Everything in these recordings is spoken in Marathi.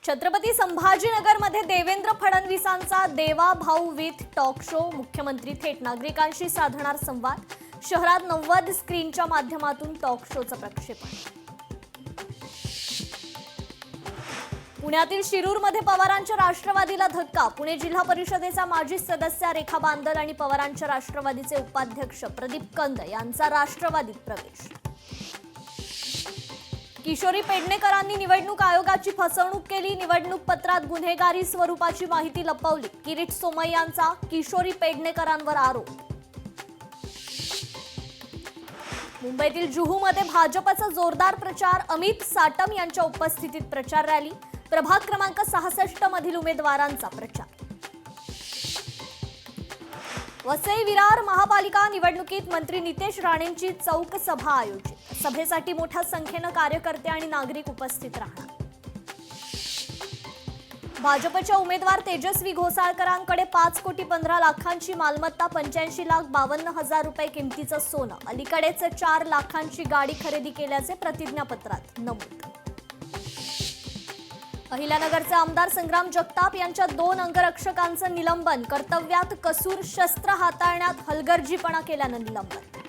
छत्रपती संभाजीनगरमध्ये देवेंद्र फडणवीसांचा देवा भाऊ विथ टॉक शो। मुख्यमंत्री थेट नागरिकांशी साधणार संवाद। शहरात 90 स्क्रीनच्या माध्यमातून टॉक शोचं प्रक्षेपण। पुण्यातील शिरूरमध्ये पवारांच्या राष्ट्रवादीला धक्का। पुणे जिल्हा परिषदेचा माजी सदस्य रेखा बांदल आणि पवारांच्या राष्ट्रवादीचे उपाध्यक्ष प्रदीप कंद यांचा राष्ट्रवादीत प्रवेश। किशोरी पेडणेकरांनी निवडणूक आयोगाची फसवणूक केली। निवडणूक पत्रात गुन्हेगारी स्वरूपाची माहिती लपवली। किरीट सोमय्यांचा किशोरी पेडणेकरांवर आरोप। मुंबईतील जुहूमध्ये भाजपचा जोरदार प्रचार। अमित साटम यांच्या उपस्थितीत प्रचार रॅली। प्रभाग क्रमांक 66 मधील उमेदवारांचा प्रचार। वसई विरार महापालिका निवडणुकीत मंत्री नितेश राणेंची चौक सभा आयोजित। सभेसाठी मोठ्या संख्येने कार्यकर्ते आणि नागरिक उपस्थित राहणार। भाजपच्या उमेदवार तेजस्वी घोसाळकरांकडे 5,15,00,000ची मालमत्ता, 85,52,000 रुपये किमतीचं सोनं। अलीकडेच 4 लाखांची गाडी खरेदी केल्याचे प्रतिज्ञापत्रात नमूद। अहिल्यानगरचे आमदार संग्राम जगताप यांच्या 2 अंगरक्षकांचं निलंबन। कर्तव्यात कसूर, शस्त्र हाताळण्यात हलगर्जीपणा केल्यानं निलंबन।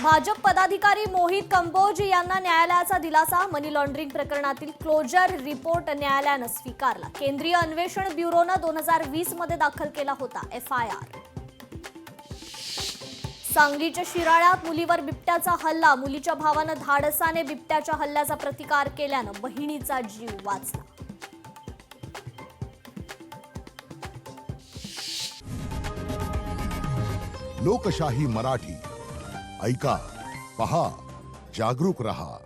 भाजप पदाधिकारी मोहित कंबोज यांना न्यायालयाचा दिलासा। मनी लॉन्ड्रिंग प्रकरणातील क्लोजर रिपोर्ट न्यायालयानं स्वीकारला। केंद्रीय अन्वेषण ब्युरोनं 2020 मध्ये दाखल केला होता FIR। सांगलीच्या शिराळ्यात मुलीवर बिबट्याचा हल्ला। मुलीच्या भावानं धाडसाने बिबट्याच्या हल्ल्याचा प्रतिकार केल्यानं बहिणीचा जीव वाचला। लोकशाही मराठी ऐका, पहा, जागरूक रहा।